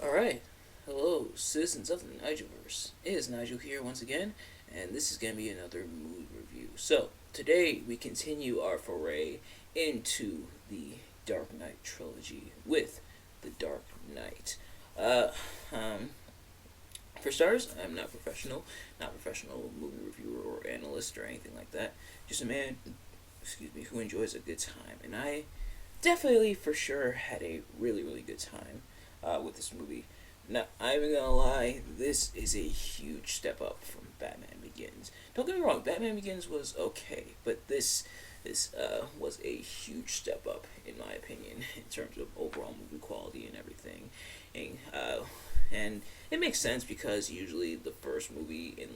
Alright, hello, citizens of the Nigelverse. It is Nigel here once again, and this is going to be another movie review. So, today we continue our foray into the Dark Knight trilogy with The Dark Knight. Uh, um, for starters, I'm not professional movie reviewer or analyst or anything like that. Just a man, who enjoys a good time, and I definitely for sure had a really good time with this movie. Not I'm even gonna lie, this is a huge step up from Batman Begins. Don't get me wrong, Batman Begins was okay, but this was a huge step up in my opinion in terms of overall movie quality and everything. And it makes sense because usually the first movie in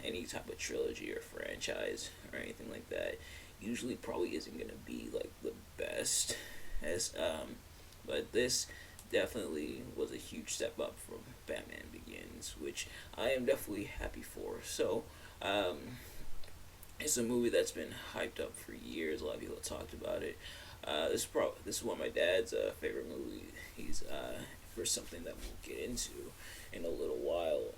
any type of trilogy or franchise or anything like that usually probably isn't gonna be like the best as but this definitely was a huge step up from Batman Begins, which I am definitely happy for. So, it's a movie that's been hyped up for years. A lot of people have talked about it. This is one of my dad's favorite movies. He's for something that we'll get into in a little while,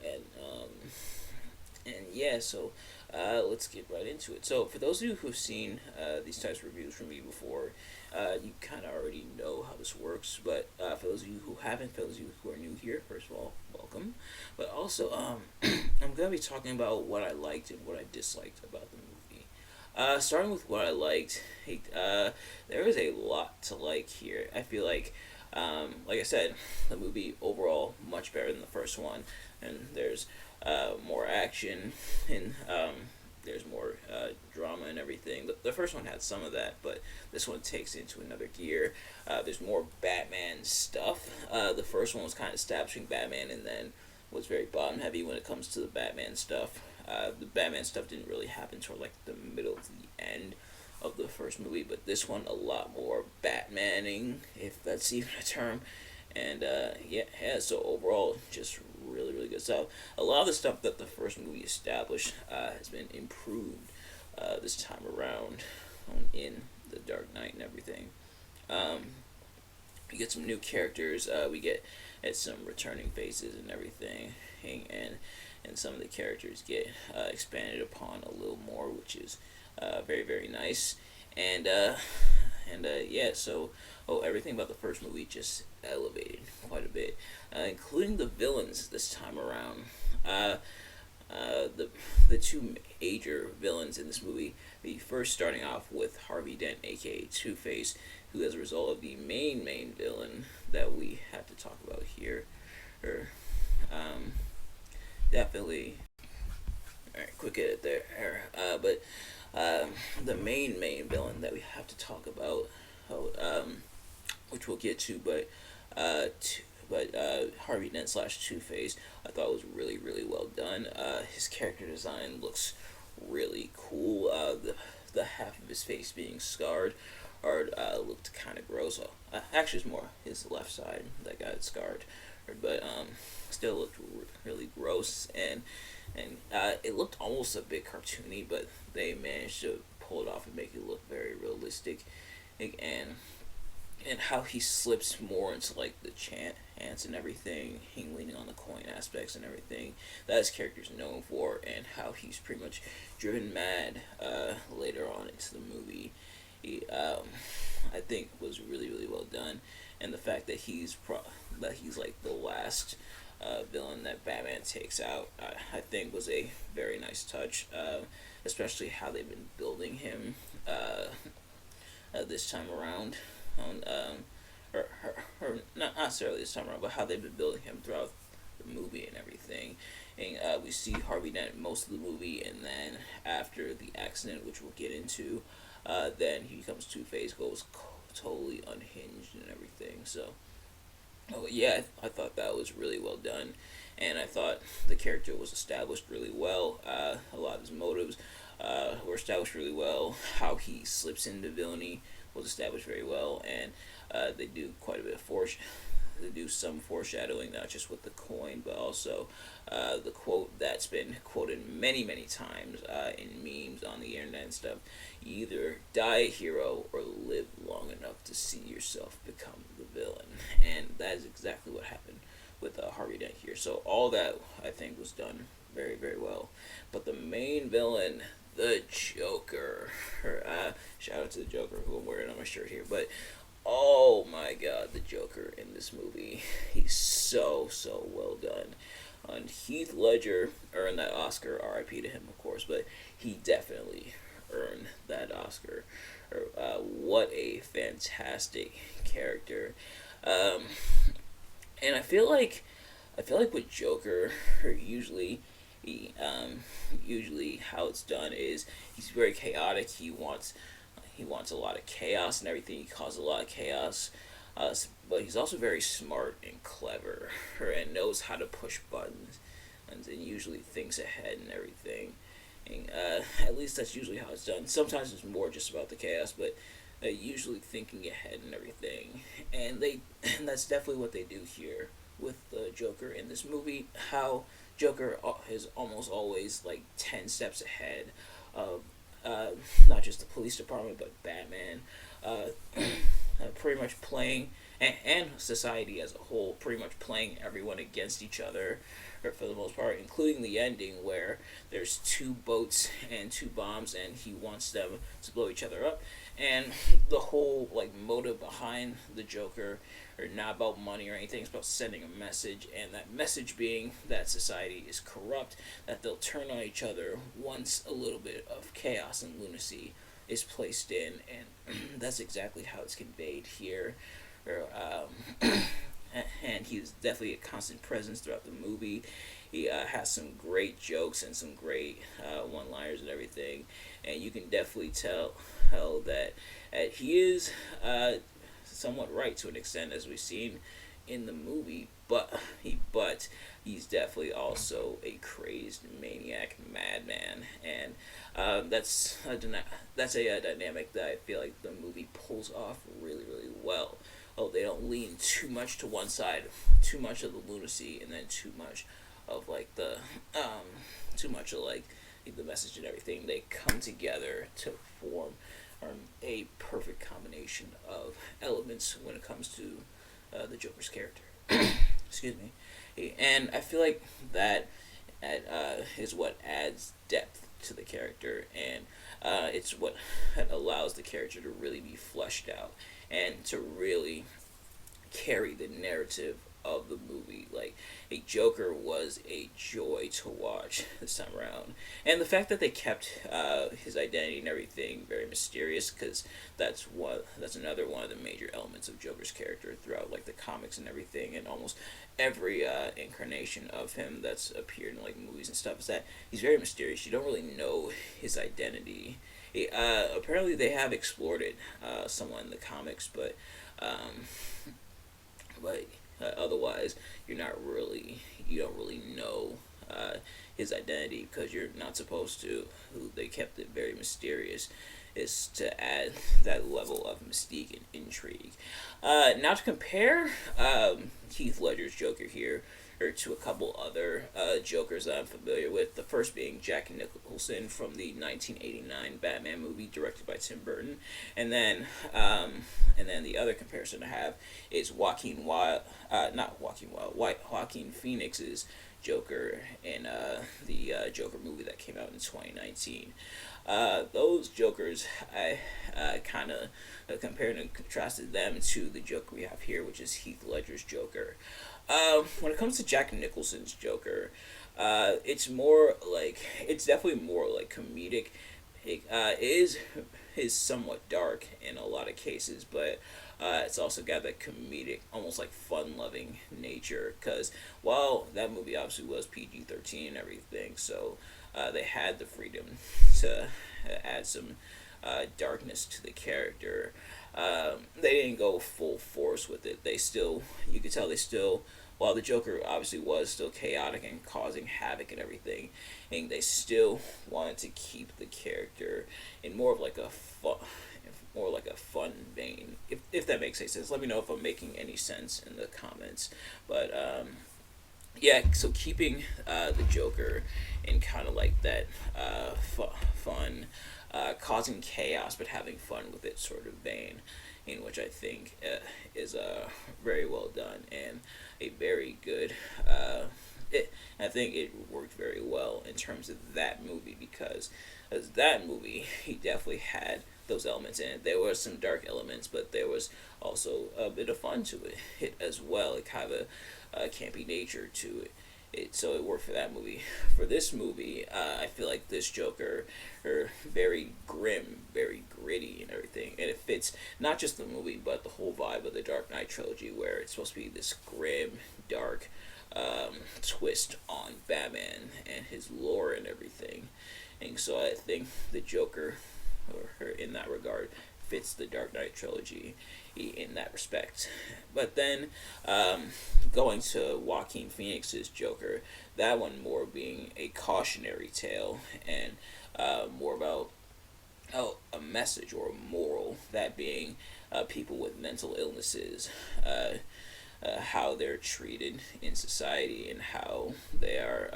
and yeah, so let's get right into it. So, for those of you who've seen these types of reviews from me before, you kind of already know how this works. But for those of you who haven't, for those of you who are new here, first of all, welcome. But also, I'm going to be talking about what I liked and what I disliked about the movie. Starting with what I liked, there is a lot to like here. I feel like I said, the movie overall much better than the first one, and there's more action and there's more drama and everything. The first one had some of that, but this one takes it into another gear. There's more Batman stuff. The first one was kind of establishing Batman, and then was very bottom heavy when it comes to the Batman stuff. The Batman stuff didn't really happen toward like the middle to the end of the first movie, but this one a lot more Batmaning, if that's even a term. And yeah. So overall, just really good stuff. A lot of the stuff that the first movie established has been improved this time around in the Dark Knight and everything. Um, we get some new characters. We get some returning faces and everything, and some of the characters get expanded upon a little more, which is very nice. And yeah, so everything about the first movie just elevated quite a bit, including the villains this time around. The two major villains in this movie. The first starting off with Harvey Dent, aka Two Face, who, as a result of the main villain that we have to talk about here, or definitely. All right, quick edit there. But the main villain that we have to talk about, which we'll get to, but Harvey Dent slash Two Face, I thought was really well done. His character design looks really cool. The half of his face being scarred, or looked kind of gross. Actually, it's more his left side that got scarred, but still looked really gross, and it looked almost a bit cartoony, but they managed to pull it off and make it look very realistic, and how he slips more into like the chance and everything, him leaning on the coin aspects and everything that his character's known for, and how he's pretty much driven mad later on into the movie. I think was really well done, and the fact that he's like the last villain that Batman takes out, I think was a very nice touch, especially how they've been building him this time around. On, or not necessarily this time around, but how they've been building him throughout the movie and everything. And we see Harvey Dent most of the movie, and then after the accident, which we'll get into, then he becomes Two Face, goes totally unhinged and everything. So, yeah, I thought that was really well done, and I thought the character was established really well. A lot of his motives were established really well. How he slips into villainy was established very well, and they do quite a bit of they do some foreshadowing, not just with the coin, but also the quote that's been quoted many times in memes on the internet and stuff. You either die a hero or live long enough to see yourself become the villain, and that is exactly what happened with Harvey Dent here. So all that I think was done very very well. But the main villain, the Joker. Shout out to the Joker who I'm wearing on my shirt here, but oh my god, the Joker in this movie, he's so well done. And Heath Ledger earned that Oscar, R.I.P. to him, of course, but he definitely earned that Oscar. What a fantastic character. Um, and I feel like with Joker, usually usually how it's done is he's very chaotic. He wants a lot of chaos and everything. He causes a lot of chaos, but he's also very smart and clever, and knows how to push buttons, and usually thinks ahead and everything. And at least that's usually how it's done. Sometimes it's more just about the chaos, but usually thinking ahead and everything. And and that's definitely what they do here with the Joker in this movie. How Joker is almost always like 10 steps ahead of uh, not just the police department but Batman, pretty much playing, and society as a whole, pretty much playing everyone against each other, or for the most part, including the ending where there's two boats and two bombs, and he wants them to blow each other up. And the whole like motive behind the Joker, or not about money or anything, it's about sending a message, and that message being that society is corrupt, that they'll turn on each other once a little bit of chaos and lunacy is placed in, and that's exactly how it's conveyed here. And he's definitely a constant presence throughout the movie. He has some great jokes and some great one-liners and everything, and you can definitely tell that he is somewhat right to an extent, as we've seen in the movie, but he's definitely also a crazed maniac madman, and that's a dynamic that I feel like the movie pulls off really really well. Oh, they don't lean too much to one side, too much of the lunacy, and then too much of like too much of like the message and everything. They come together to form a perfect combination of elements when it comes to the Joker's character. Excuse me. And I feel like that is what adds depth to the character, and it's what allows the character to really be fleshed out and to really carry the narrative of the movie. Like, a Joker was a joy to watch this time around, and the fact that they kept his identity and everything very mysterious, because that's another one of the major elements of Joker's character throughout like the comics and everything, and almost every incarnation of him that's appeared in like movies and stuff, is that he's very mysterious. You don't really know his identity. Apparently they have explored it somewhat in the comics, but otherwise you don't really know his identity, because you're not supposed to. They kept it very mysterious, is to add that level of mystique and intrigue. Now to compare Heath Ledger's Joker here, or to a couple other Jokers that I'm familiar with. The first being Jack Nicholson from the 1989 Batman movie directed by Tim Burton, and then the other comparison I have is Joaquin Phoenix's Joker in the Joker movie that came out in 2019. Those Jokers, I kind of compared and contrasted them to the Joker we have here, which is Heath Ledger's Joker. When it comes to Jack Nicholson's Joker, it's definitely more like comedic. It is somewhat dark in a lot of cases, but it's also got that comedic, almost like fun-loving nature. Because while that movie obviously was PG-13 and everything, so they had the freedom to add some darkness to the character. They didn't go full force with it. You could tell while the Joker obviously was still chaotic and causing havoc and everything, and they still wanted to keep the character in more like a fun vein. If that makes any sense, let me know if I'm making any sense in the comments. But yeah, so keeping the Joker in kind of like that fun, causing chaos but having fun with it sort of vein, in which I think is very well done. And think it worked very well in terms of that movie because as that movie, he definitely had those elements in it. There were some dark elements, but there was also a bit of fun to it as well. It kind of a campy nature to so it worked for that movie. For this movie, I feel like this Joker are very grim, very gritty, and everything, and it fits not just the movie but the whole vibe of the Dark Knight trilogy, where it's supposed to be this grim, dark twist on Batman and his lore and everything. And so I think the Joker, or in that regard, fits the Dark Knight trilogy in that respect. But then going to Joaquin Phoenix's Joker, that one more being a cautionary tale and more about a message or a moral, that being people with mental illnesses, how they're treated in society and how they are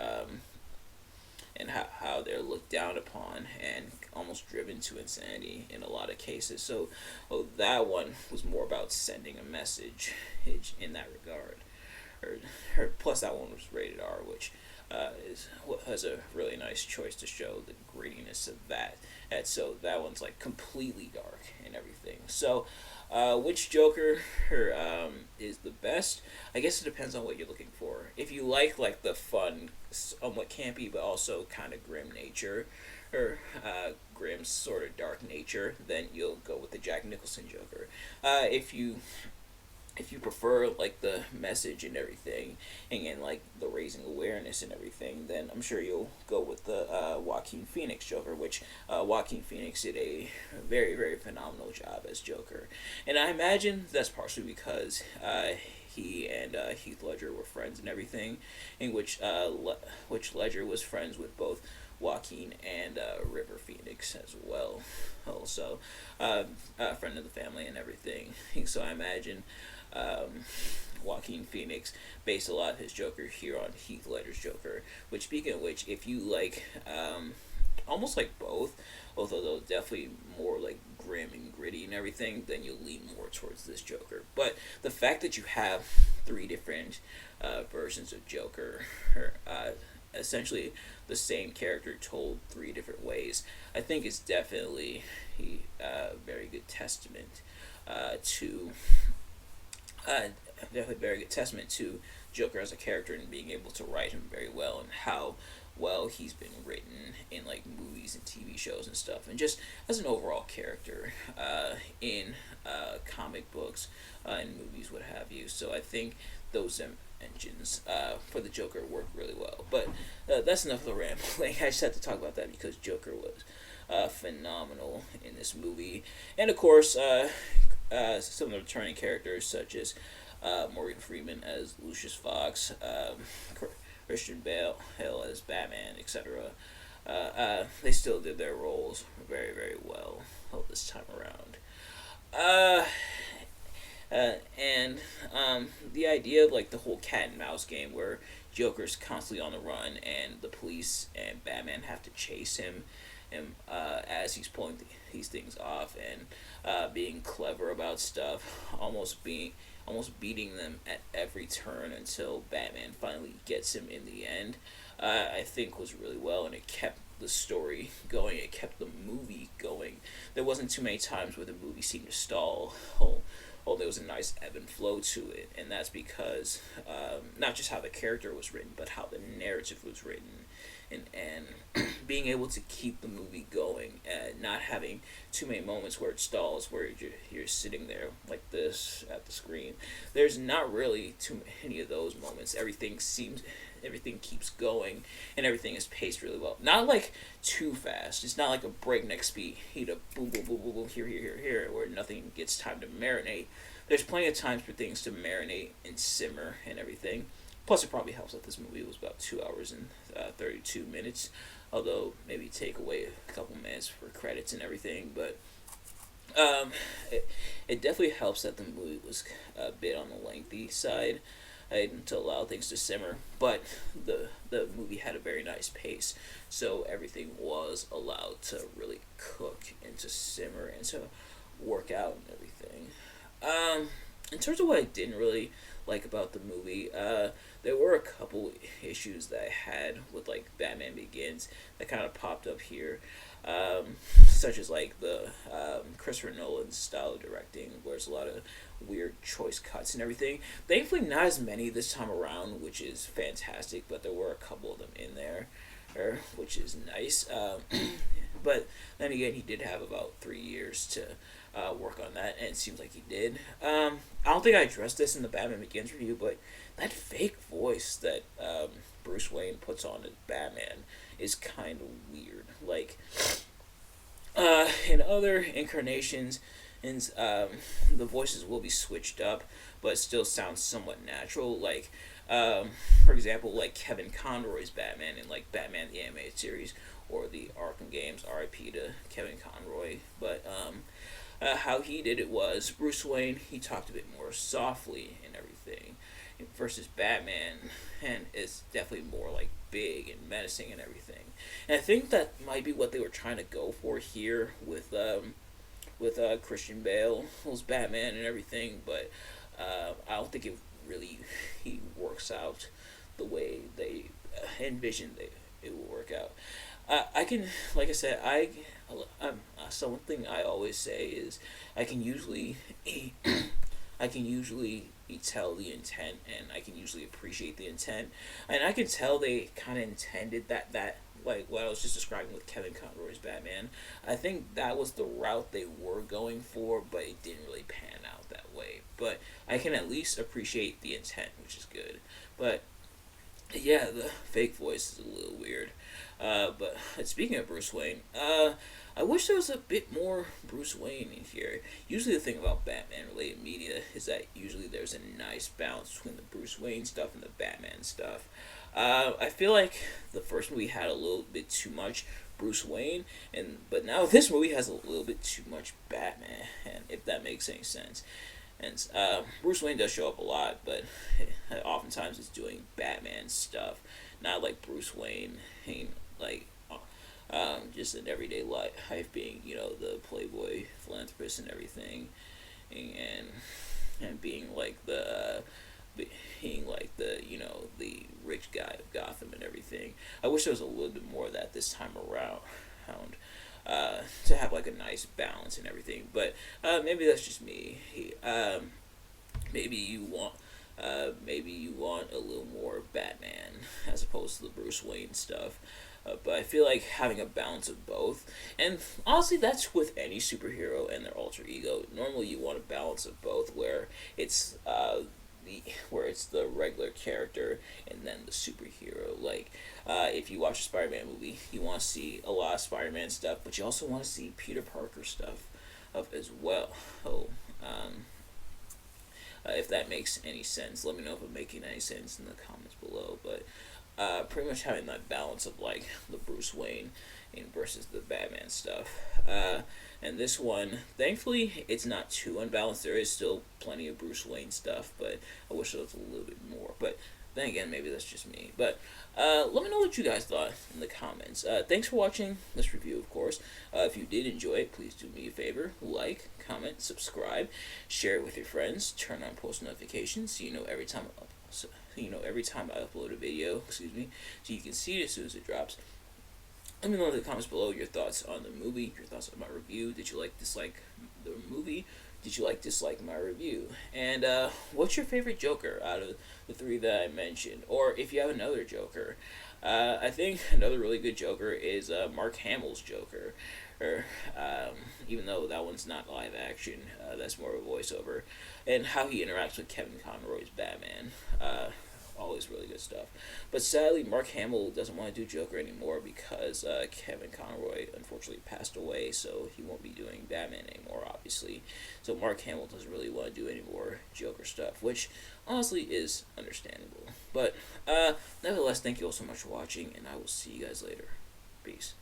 and how they're looked down upon and almost driven to insanity in a lot of cases. So that one was more about sending a message in that regard. Plus that one was rated R, which has a really nice choice to show the grittiness of that. And so that one's like completely dark and everything. So which Joker is the best? I guess it depends on what you're looking for. If you like the fun, somewhat campy, but also kind of grim nature, or grim sort of dark nature, then you'll go with the Jack Nicholson Joker. If you prefer like the message and everything, and like the raising awareness and everything, then I'm sure you'll go with the Joaquin Phoenix Joker, which Joaquin Phoenix did a very, very phenomenal job as Joker, and I imagine that's partially because he and Heath Ledger were friends and everything, in which Ledger was friends with both Joaquin and River Phoenix as well, also a friend of the family and everything. So I imagine Joaquin Phoenix based a lot of his Joker here on Heath Ledger's Joker. Which, speaking of which, if you like almost like both of those, definitely more like grim and gritty and everything, then you'll lean more towards this Joker. But the fact that you have three different versions of Joker, essentially the same character told three different ways, I think is definitely a very good testament to definitely a very good testament to Joker as a character and being able to write him very well, and how well he's been written in like movies and TV shows and stuff, and just as an overall character in comic books and movies, what have you. So I think those engines for the Joker work really well. But that's enough of the rambling. I just had to talk about that because Joker was phenomenal in this movie, and of course some of the returning characters such as Morgan Freeman as Lucius Fox, Christian Bale as Batman, etc. They still did their roles very, very well this time around. And the idea of like the whole cat and mouse game where Joker's constantly on the run and the police and Batman have to chase him as he's pulling these things off, and being clever about stuff, almost beating them at every turn until Batman finally gets him in the end, I think was really well, and it kept the story going. It kept the movie going. There wasn't too many times where the movie seemed to stall. There was a nice ebb and flow to it, and that's because not just how the character was written, but how the narrative was written, and being able to keep the movie going, and not having too many moments where it stalls, where you're sitting there like this at the screen. There's not really too many of those moments. Everything keeps going, and everything is paced really well. Not like too fast. It's not like a breakneck speed of boom, boom, boom, boom, boom, here, where nothing gets time to marinate. There's plenty of times for things to marinate and simmer and everything. Plus, it probably helps that this movie was about 2 hours and 32 minutes, although maybe take away a couple minutes for credits and everything. But it definitely helps that the movie was a bit on the lengthy side, to allow things to simmer, but the movie had a very nice pace, so everything was allowed to really cook and to simmer and to work out and everything. In terms of what I didn't really like about the movie, there were a couple issues that I had with like Batman Begins that kind of popped up here, such as like the Christopher Nolan style of directing, where there's a lot of weird choice cuts and everything. Thankfully, not as many this time around, which is fantastic. But there were a couple of them in there, which is nice. But then again, he did have about 3 years to work on that, and it seems like he did. I don't think I addressed this in the Batman Begins review, but that fake voice that Bruce Wayne puts on as Batman is kind of weird. Like, in other incarnations, and the voices will be switched up, but it still sounds somewhat natural. Like, for example, like Kevin Conroy's Batman in like Batman the Animated Series or the Arkham games. R.I.P. to Kevin Conroy, but how he did it was Bruce Wayne. He talked a bit more softly and everything, versus Batman, and it's definitely more like big and menacing and everything. And I think that might be what they were trying to go for here with Christian Bale's Batman and everything, but I don't think it really he works out the way they envisioned it will work out. I can, like I said, so one thing I always say is I can usually I can usually tell the intent, and I can usually appreciate the intent, and I can tell they kind of intended that like what I was just describing with Kevin Conroy's Batman. I think that was the route they were going for, but it didn't really pan out that way. But I can at least appreciate the intent, which is good. But yeah, the fake voice is a little weird. But speaking of Bruce Wayne, I wish there was a bit more Bruce Wayne in here. Usually, the thing about Batman related media is that usually there's a nice balance between the Bruce Wayne stuff and the Batman stuff. I feel like the first movie had a little bit too much Bruce Wayne, but now this movie has a little bit too much Batman, and if that makes any sense. And Bruce Wayne does show up a lot, but oftentimes it's doing Batman stuff, not like Bruce Wayne, like just an everyday life being the playboy philanthropist and everything, and being like the the rich guy of Gotham and everything. I wish there was a little bit more of that this time around. To have like a nice balance and everything, but maybe that's just me. Maybe you want a little more Batman as opposed to the Bruce Wayne stuff. But I feel like having a balance of both, and honestly, that's with any superhero and their alter ego. Normally, you want a balance of both, where it's the regular character and then the superhero. Like, if you watch a Spider-Man movie, you want to see a lot of Spider-Man stuff, but you also want to see Peter Parker stuff as well. Oh, if that makes any sense, let me know if I'm making any sense in the comments below. But pretty much having that balance of like the Bruce Wayne versus the Batman stuff. And this one, thankfully, it's not too unbalanced. There is still plenty of Bruce Wayne stuff, but I wish there was a little bit more. But then again, maybe that's just me. But let me know what you guys thought in the comments. Thanks for watching this review, of course. If you did enjoy it, please do me a favor. Like, comment, subscribe, share it with your friends, turn on post notifications so you know every time I upload a video, so you can see it as soon as it drops. Let me know in the comments below your thoughts on the movie, your thoughts on my review. Did you dislike the movie? Did you dislike my review? And what's your favorite Joker out of the three that I mentioned? Or if you have another Joker. I think another really good Joker is Mark Hamill's Joker. Even though that one's not live action, that's more of a voiceover. And how he interacts with Kevin Conroy's Batman. Always really good stuff. But sadly, Mark Hamill doesn't want to do Joker anymore because Kevin Conroy unfortunately passed away, so he won't be doing Batman anymore, obviously. So Mark Hamill doesn't really want to do any more Joker stuff, which honestly is understandable. But nevertheless, thank you all so much for watching, and I will see you guys later. Peace.